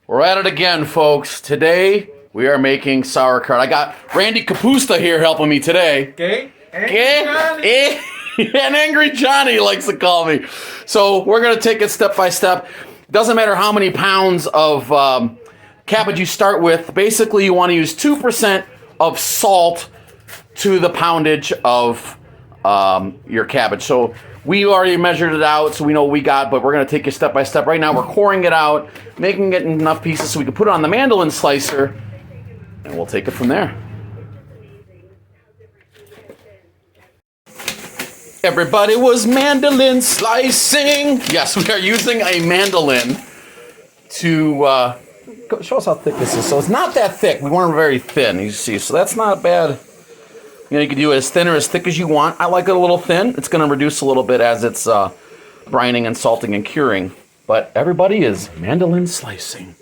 We're at it again, folks. Today, we are making sauerkraut. I got Randy Kapusta here helping me today. Okay. And Angry Johnny likes to call me. So we're going to take it step by step. Doesn't matter how many pounds of cabbage you start with. Basically, you want to use 2% of salt to the poundage of your cabbage. So we already measured it out, so we know what we got, but we're going to take it step by step. Right now, we're coring it out, making it in enough pieces so we can put it on the mandolin slicer, and we'll take it from there. Everybody was mandolin slicing. Yes, we are using a mandolin to show us how thick this is. So it's not that thick. We want it very thin, you see. So that's not bad. You know, you can do it as thin or as thick as you want. I like it a little thin. It's going to reduce a little bit as it's brining and salting and curing. But everybody is mandolin slicing.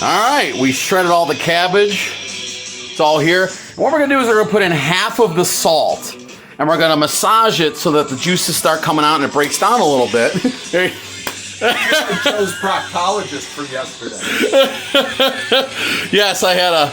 All right, we shredded all the cabbage. It's all here. What we're going to do is we're going to put in half of the salt. And we're going to massage it so that the juices start coming out and it breaks down a little bit. Joe's proctologist for yesterday. Yes, I had a...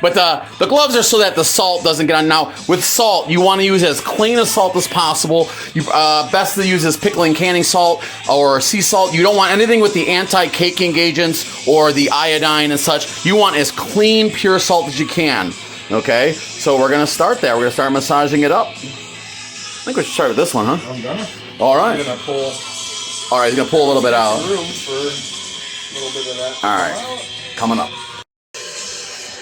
But the gloves are so that the salt doesn't get on. Now, with salt, you want to use as clean a salt as possible. You best to use is pickling canning salt or sea salt. You don't want anything with the anti-caking agents or the iodine and such. You want as clean, pure salt as you can. Okay? So we're going to start there. We're going to start massaging it up. I think we should start with this one, huh? I'm gonna. All right. I'm gonna pull. All right, he's going to pull a little bit out. Room for a little bit of that. All right, coming up. All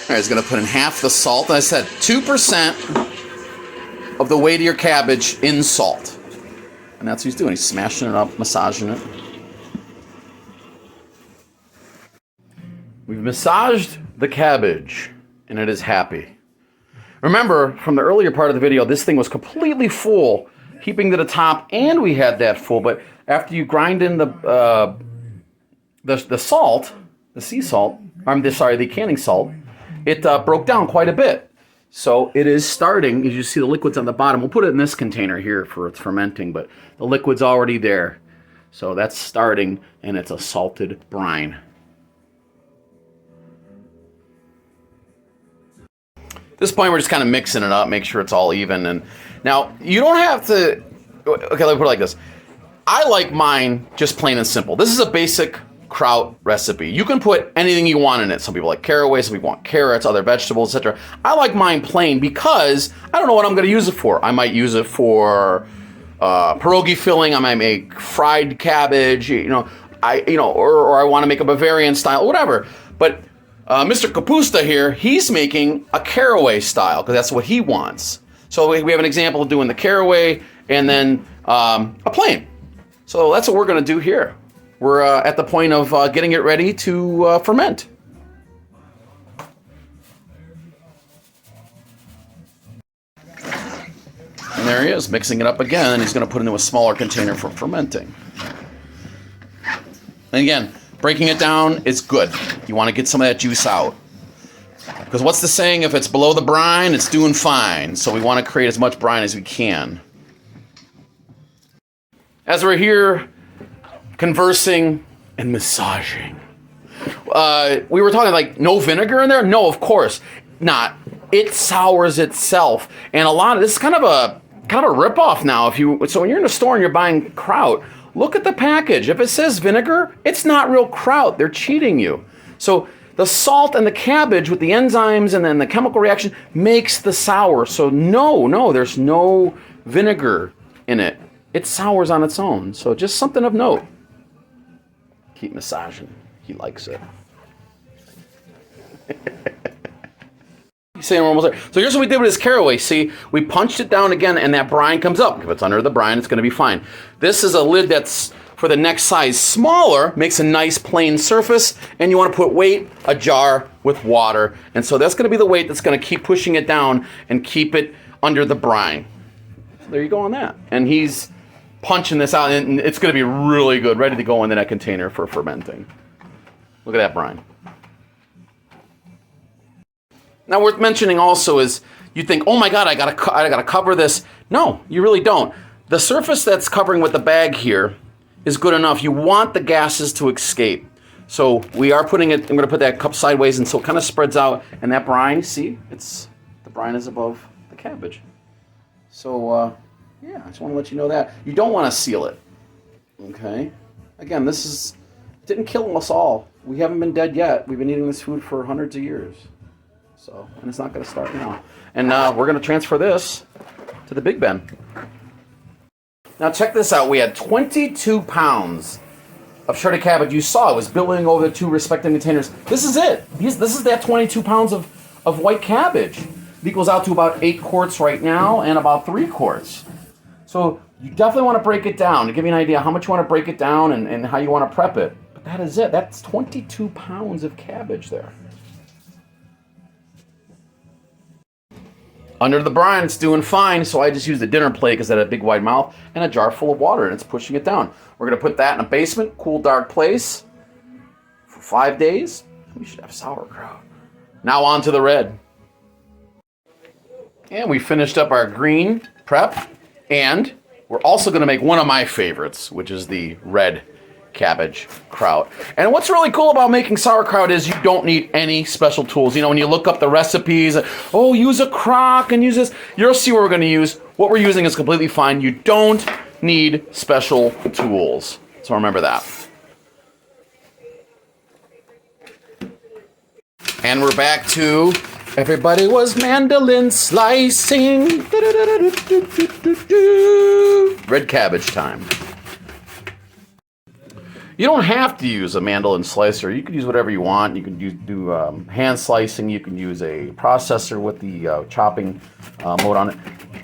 right, he's going to put in half the salt. I said 2% of the weight of your cabbage in salt. And that's what he's doing. He's smashing it up, massaging it. We've massaged the cabbage, and it is happy. Remember, from the earlier part of the video, this thing was completely full, heaping to the top, and we had that full, but after you grind in the salt, the sea salt, the canning salt, it broke down quite a bit. So it is starting, as you see the liquids on the bottom. We'll put it in this container here for its fermenting, but the liquid's already there. So that's starting, and it's a salted brine. At this point, we're just kind of mixing it up, make sure it's all even. And now, you don't have to... Okay, let me put it like this. I like mine just plain and simple. This is a basic kraut recipe. You can put anything you want in it. Some people like caraway, some people want carrots, other vegetables, etc. I like mine plain because I don't know what I'm going to use it for. I might use it for pierogi filling. I might make fried cabbage, or I want to make a Bavarian style, whatever. But Mr. Kapusta here, he's making a caraway style because that's what he wants. So we have an example of doing the caraway and then a plain. So that's what we're going to do here. We're at the point of getting it ready to ferment. And there he is, mixing it up again, and he's going to put it into a smaller container for fermenting. And again, breaking it down is good. You want to get some of that juice out. Because what's the saying? If it's below the brine, it's doing fine. So we want to create as much brine as we can. As we're here conversing and massaging, we were talking like no vinegar in there? No, of course not. It sours itself. And a lot of this is kind of a ripoff now. So when you're in a store and you're buying kraut, look at the package. If it says vinegar, it's not real kraut. They're cheating you. So the salt and the cabbage with the enzymes and then the chemical reaction makes the sour. So no, there's no vinegar in it. It sours on its own. So just something of note. Keep massaging. He likes it. Saying we're almost there. So here's what we did with this caraway. See, we punched it down again and that brine comes up. If it's under the brine, it's going to be fine. This is a lid that's for the next size smaller, makes a nice plain surface, and you want to put weight, a jar with water. And so that's going to be the weight that's going to keep pushing it down and keep it under the brine. So there you go on that. And he's punching this out, and it's going to be really good, ready to go into that container for fermenting. Look at that brine. Now, worth mentioning also is you think, oh my God, I gotta cover this. No, you really don't. the surface that's covering with the bag here is good enough. You want the gases to escape. So we are putting it, I'm going to put that cup sideways and so it kind of spreads out. And that brine, see, the brine is above the cabbage. So, yeah, I just want to let you know that. You don't want to seal it, okay? Again, didn't kill us all. We haven't been dead yet. We've been eating this food for hundreds of years. So, and it's not going to start now. And we're going to transfer this to the Big Ben. Now check this out. We had 22 pounds of shredded cabbage. You saw it was billowing over the two respective containers. This is it. This is that 22 pounds of white cabbage. It equals out to about 8 quarts right now and about 3 quarts. So you definitely want to break it down to give you an idea how much you want to break it down and how you want to prep it. But that is it. That's 22 pounds of cabbage there. Under the brine, it's doing fine, so I just used a dinner plate because it had a big wide mouth and a jar full of water, and it's pushing it down. We're going to put that in a basement, cool, dark place for 5 days. We should have sauerkraut. Now on to the red. And we finished up our green prep, and we're also going to make one of my favorites, which is the red cabbage kraut. And what's really cool about making sauerkraut is you don't need any special tools. You know, when you look up the recipes, oh, use a crock and use this, you'll see what we're going to use. What we're using is completely fine. You don't need special tools. So remember that. And we're back to everybody was mandolin slicing. Red cabbage time. You don't have to use a mandolin slicer. You can use whatever you want. You can do hand slicing. You can use a processor with the chopping mode on it.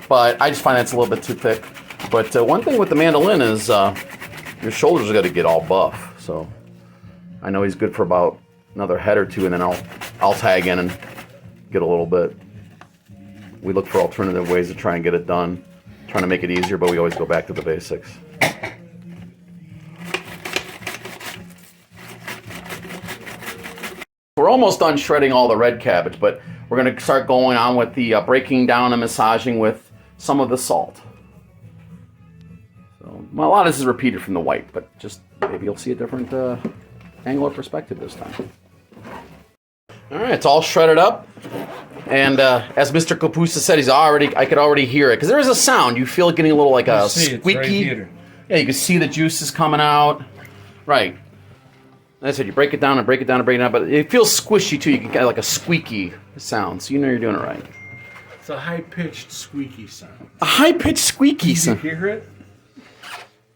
But I just find that's a little bit too thick. But one thing with the mandolin is your shoulders are going to get all buff. So I know he's good for about another head or two, and then I'll tag in and get a little bit. We look for alternative ways to try and get it done, trying to make it easier, but we always go back to the basics. We're almost done shredding all the red cabbage, but we're going to start going on with the breaking down and massaging with some of the salt. So, well, a lot of this is repeated from the white, but just maybe you'll see a different angle of perspective this time. All right, it's all shredded up, and as Mr. Kapusta said, I could already hear it because there is a sound. You feel it getting a little like a squeaky. Right, yeah, you can see the juices coming out. Right. Like I said, you break it down and break it down and break it down, but it feels squishy too. You can get like a squeaky sound, so you know you're doing it right. It's a high-pitched squeaky sound. A high-pitched squeaky sound. You hear it?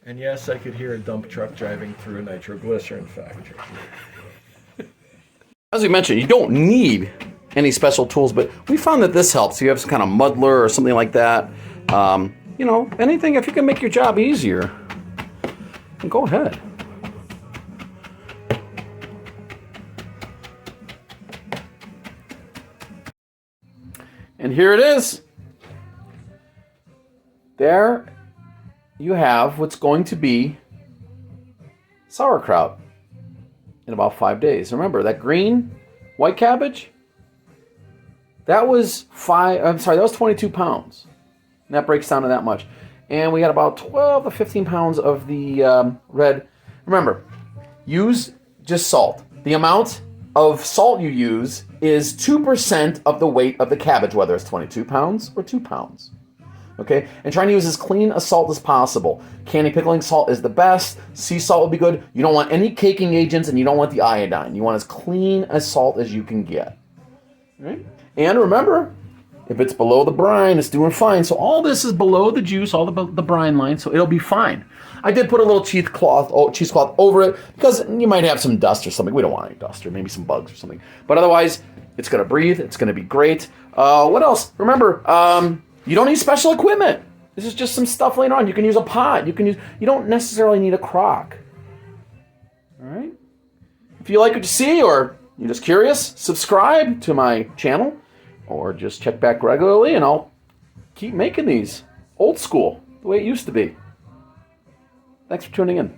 And yes, I could hear a dump truck driving through a nitroglycerin factory. As we mentioned, you don't need any special tools, but we found that this helps. You have some kind of muddler or something like that. You know, anything, if you can make your job easier, then go ahead. And here it is. There you have what's going to be sauerkraut in about 5 days. Remember, that green white cabbage, that was 22 pounds. And that breaks down to that much. And we had about 12 to 15 pounds of the red. Remember, use just salt. The amount of salt you use is 2% of the weight of the cabbage, whether it's 22 pounds or 2 pounds. Okay? And trying to use as clean a salt as possible. Candy pickling salt is the best. Sea salt will be good. You don't want any caking agents, and you don't want the iodine. You want as clean a salt as you can get. All right? And remember, if it's below the brine, it's doing fine. So all this is below the juice, all the brine line, so it'll be fine. I did put a little cheesecloth over it because you might have some dust or something. We don't want any dust or maybe some bugs or something. But otherwise, it's going to breathe. It's going to be great. What else? Remember, you don't need special equipment. This is just some stuff laying on. You can use a pot. You don't necessarily need a crock. All right? If you like what you see or you're just curious, subscribe to my channel or just check back regularly and I'll keep making these old school, the way it used to be. Thanks for tuning in.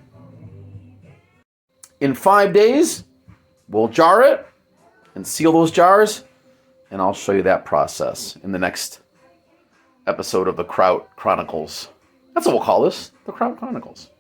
In 5 days, we'll jar it and seal those jars, and I'll show you that process in the next episode of the KRAUT Chronicles. That's what we'll call this, the KRAUT Chronicles.